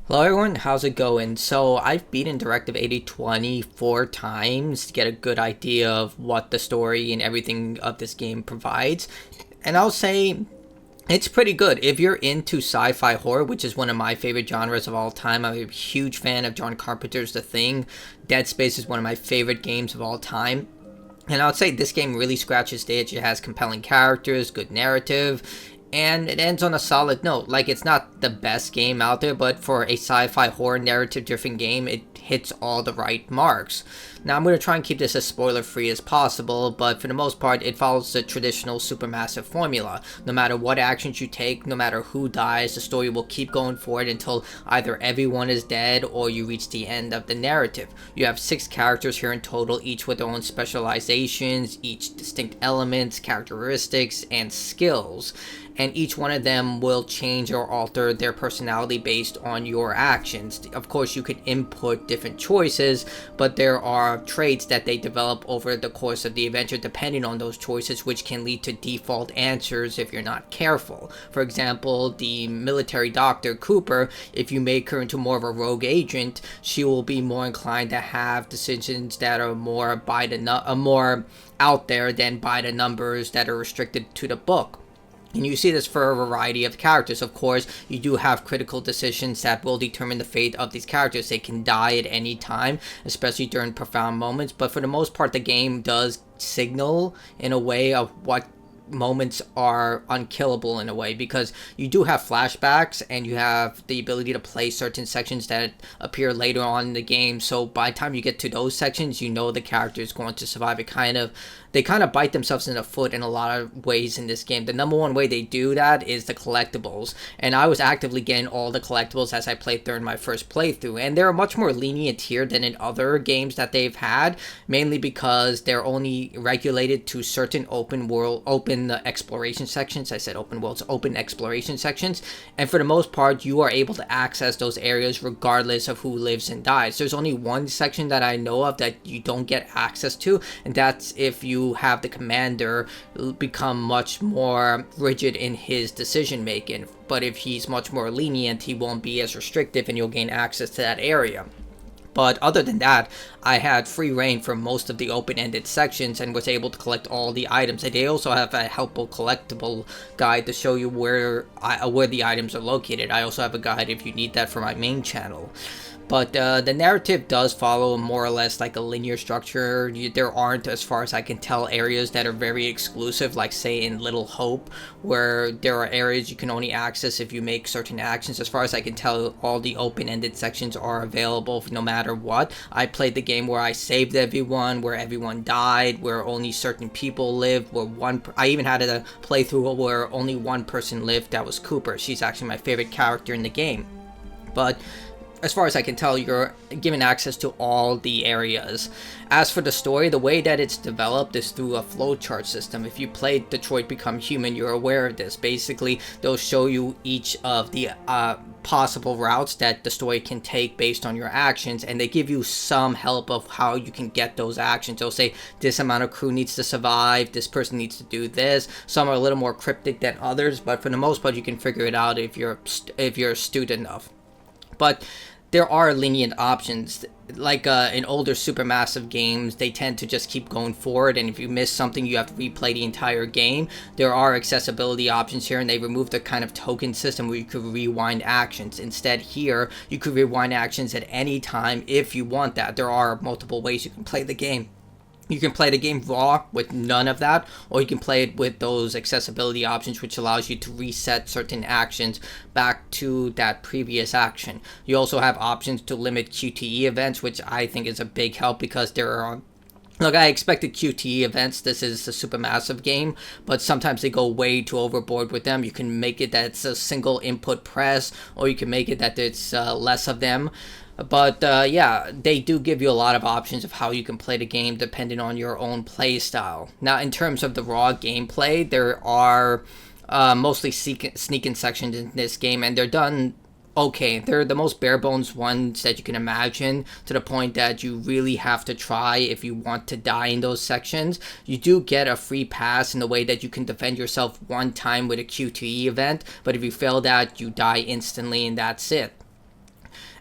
Hello everyone, how's it going? So I've beaten Directive 8020 4 times to get a good idea of what the story and everything of this game provides. And I'll say it's pretty good. If you're into sci-fi horror, which is one of my favorite genres of all time, I'm a huge fan of John Carpenter's The Thing. Dead Space is one of my favorite games of all time. And I would say this game really scratches the itch. It has compelling characters, good narrative, and it ends on a solid note. Like, it's not the best game out there, but for a sci-fi horror narrative driven game, it hits all the right marks. Now, I'm going to try and keep this as spoiler free as possible, but for the most part, it follows the traditional supermassive formula. No matter what actions you take, no matter who dies, the story will keep going forward until either everyone is dead or you reach the end of the narrative. You have 6 characters here in total, each with their own specializations, each distinct elements, characteristics, and skills, and each one of them will change or alter their personality based on your actions. Of course, you can input different choices, but there are traits that they develop over the course of the adventure depending on those choices, which can lead to default answers if you're not careful. For example, the military doctor Cooper, if you make her into more of a rogue agent, she will be more inclined to have decisions that are more more out there than by the numbers that are restricted to the book. And you see this for a variety of characters. Of course, you do have critical decisions that will determine the fate of these characters. They can die at any time, especially during profound moments. But for the most part, the game does signal in a way of what moments are unkillable in a way, because you do have flashbacks and you have the ability to play certain sections that appear later on in the game. So by the time you get to those sections, you know the character is going to survive. They kind of bite themselves in the foot in a lot of ways in this game. The number one way they do that is the collectibles, and I was actively getting all the collectibles as I played during my first playthrough, and they're much more lenient here than in other games that they've had, mainly because they're only regulated to certain open exploration sections. I said open worlds, open exploration sections, and for the most part, you are able to access those areas regardless of who lives and dies. There's only one section that I know of that you don't get access to, and that's if you have the commander become much more rigid in his decision making. But if he's much more lenient, he won't be as restrictive and you'll gain access to that area. But other than that, I had free reign for most of the open-ended sections and was able to collect all the items. And they also have a helpful collectible guide to show you where the items are located. I also have a guide if you need that for my main channel. But the narrative does follow more or less like a linear structure. There aren't, as far as I can tell, areas that are very exclusive, like say in Little Hope, where there are areas you can only access if you make certain actions. As far as I can tell, all the open-ended sections are available no matter what. I played the game where I saved everyone, where everyone died, where only certain people lived, I even had a playthrough where only one person lived. That was Cooper. She's actually my favorite character in the game. But as far as I can tell, you're given access to all the areas. As for the story, the way that it's developed is through a flowchart system. If you played Detroit Become Human, you're aware of this. Basically, they'll show you each of the possible routes that the story can take based on your actions, and they give you some help of how you can get those actions. They'll say this amount of crew needs to survive, this person needs to do this. Some are a little more cryptic than others, but for the most part, you can figure it out if you're astute enough. But there are lenient options. Like in older supermassive games, they tend to just keep going forward, and if you miss something, you have to replay the entire game. There are accessibility options here, and they remove the kind of token system where you could rewind actions. Instead, here, you could rewind actions at any time if you want that. There are multiple ways you can play the game. You can play the game raw with none of that, or you can play it with those accessibility options, which allows you to reset certain actions back to that previous action. You also have options to limit QTE events, which I think is a big help, because there are Look, I expected QTE events. This is a supermassive game, but sometimes they go way too overboard with them. You can make it that it's a single input press, or you can make it that it's less of them. But yeah, they do give you a lot of options of how you can play the game depending on your own play style. Now, in terms of the raw gameplay, there are mostly sneaking sections in this game, and they're done okay. They're the most bare bones ones that you can imagine, to the point that you really have to try if you want to die in those sections. You do get a free pass in the way that you can defend yourself one time with a QTE event, but if you fail that, you die instantly and that's it.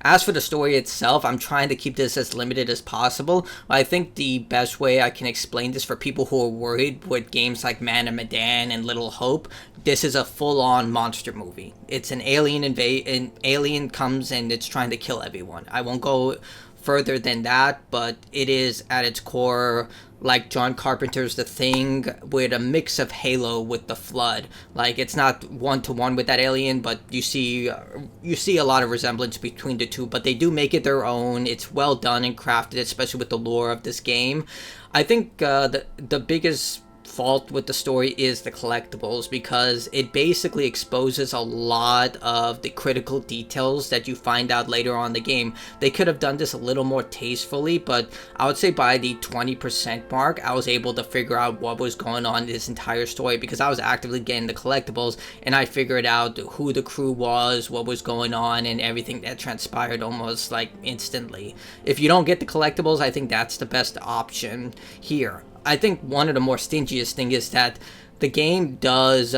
As for the story itself, I'm trying to keep this as limited as possible. I think the best way I can explain this for people who are worried with games like Man of Medan and Little Hope, this is a full-on monster movie. It's an an alien comes and it's trying to kill everyone. I won't go further than that, but it is at its core like John Carpenter's The Thing with a mix of Halo with The Flood. Like, it's not one-to-one with that alien, but you see a lot of resemblance between the two, but they do make it their own. It's well done and crafted, especially with the lore of this game. I think the biggest fault with the story is the collectibles, because it basically exposes a lot of the critical details that you find out later on in the game. They could have done this a little more tastefully, but I would say by the 20% mark, I was able to figure out what was going on in this entire story, because I was actively getting the collectibles, and I figured out who the crew was, what was going on, and everything that transpired almost like instantly. If you don't get the collectibles, I think that's the best option here. I think one of the more stingiest thing is that the game does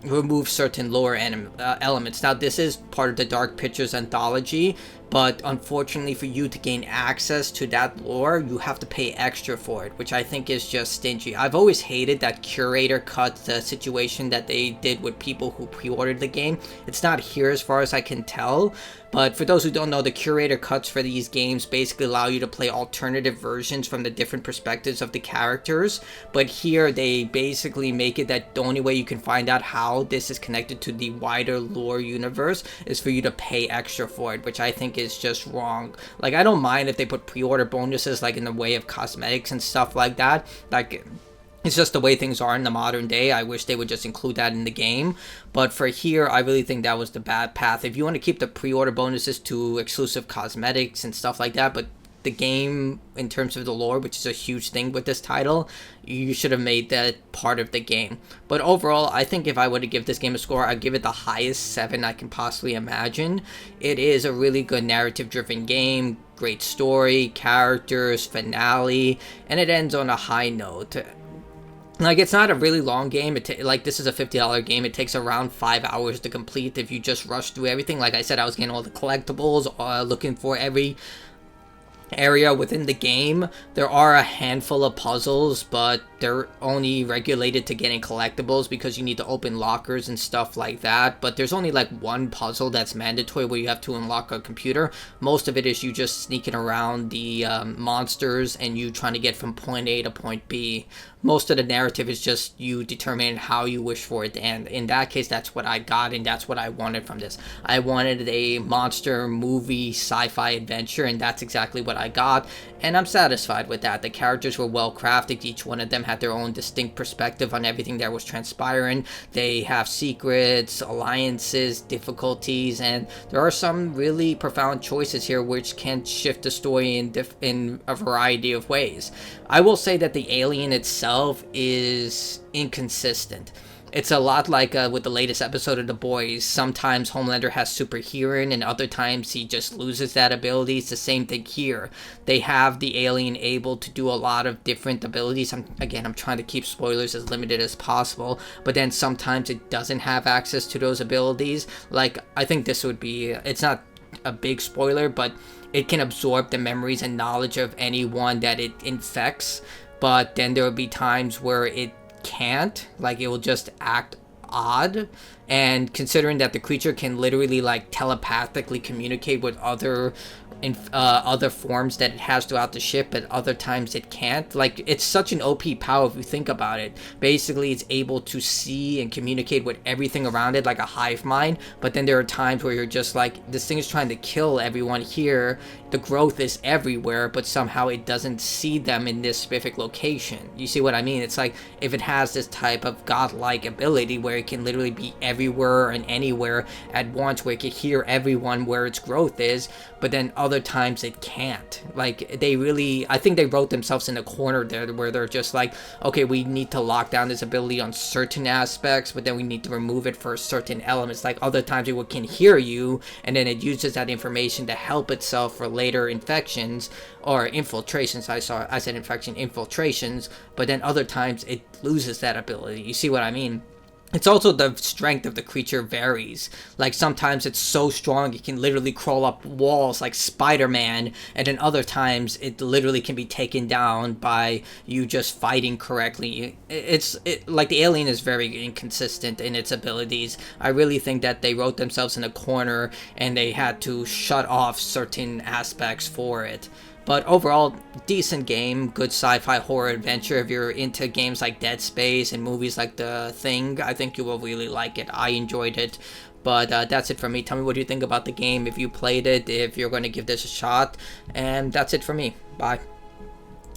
remove certain lore elements. Now, this is part of the Dark Pictures anthology, but unfortunately for you to gain access to that lore, you have to pay extra for it, which I think is just stingy. I've always hated that Curator cut the situation that they did with people who pre-ordered the game. It's not here as far as I can tell, but for those who don't know, the Curator cuts for these games basically allow you to play alternative versions from the different perspectives of the characters, but here they basically make it that the only way you can find out how this is connected to the wider lore universe is for you to pay extra for it, which I think is just wrong. Like, I don't mind if they put pre-order bonuses like in the way of cosmetics and stuff like that. Like, it's just the way things are in the modern day. I wish they would just include that in the game. But for here, I really think that was the bad path. If you want to keep the pre-order bonuses to exclusive cosmetics and stuff like that, but the game, in terms of the lore, which is a huge thing with this title, you should have made that part of the game. But overall, I think if I were to give this game a score, I'd give it the highest 7 I can possibly imagine. It is a really good narrative-driven game, great story, characters, finale, and it ends on a high note. Like, it's not a really long game. Like, this is a $50 game. It takes around 5 hours to complete if you just rush through everything. Like I said, I was getting all the collectibles, looking for every area within the game. There are a handful of puzzles, but they're only regulated to getting collectibles because you need to open lockers and stuff like that. But there's only like one puzzle that's mandatory where you have to unlock a computer. Most of it is you just sneaking around the monsters and you trying to get from point A to point B. Most of the narrative is just you determining how you wish for it to end. In that case, that's what I got, and that's what I wanted from this. I wanted a monster movie sci-fi adventure, and that's exactly what I got, and I'm satisfied with that. The characters were well crafted. Each one of them had their own distinct perspective on everything that was transpiring. They have secrets, alliances, difficulties, and there are some really profound choices here which can shift the story in a variety of ways. I will say that the alien itself is inconsistent. It's a lot like with the latest episode of The Boys. Sometimes Homelander has super hearing, and other times he just loses that ability. It's the same thing here. They have the alien able to do a lot of different abilities. I'm trying to keep spoilers as limited as possible, but then sometimes it doesn't have access to those abilities. Like, I think this would be, it's not a big spoiler, but it can absorb the memories and knowledge of anyone that it infects, but then there will be times where it can't, like it will just act odd. And considering that the creature can literally like telepathically communicate with other forms that it has throughout the ship, but other times it can't. Like, it's such an OP power if you think about it. Basically, it's able to see and communicate with everything around it like a hive mind, but then there are times where you're just like, this thing is trying to kill everyone here. The growth is everywhere, but somehow it doesn't see them in this specific location. You see what I mean? It's like, if it has this type of godlike ability where it can literally be everywhere and anywhere at once, where it can hear everyone where its growth is, but then other times it can't. Like, they really, I think they wrote themselves in a corner there where they're just like, okay, we need to lock down this ability on certain aspects, but then we need to remove it for certain elements. Like, other times it can hear you, and then it uses that information to help itself for later infections or infiltrations. I said infection, infiltrations, but then other times it loses that ability. You see what I mean? It's also the strength of the creature varies. Like sometimes it's so strong it can literally crawl up walls like Spider-Man, and then other times it literally can be taken down by you just fighting correctly. Like the alien is very inconsistent in its abilities. I really think that they wrote themselves in a corner and they had to shut off certain aspects for it. But overall, decent game, good sci-fi horror adventure. If you're into games like Dead Space and movies like The Thing, I think you will really like it. I enjoyed it. But that's it for me. Tell me what you think about the game, if you played it, if you're going to give this a shot. And that's it for me. Bye.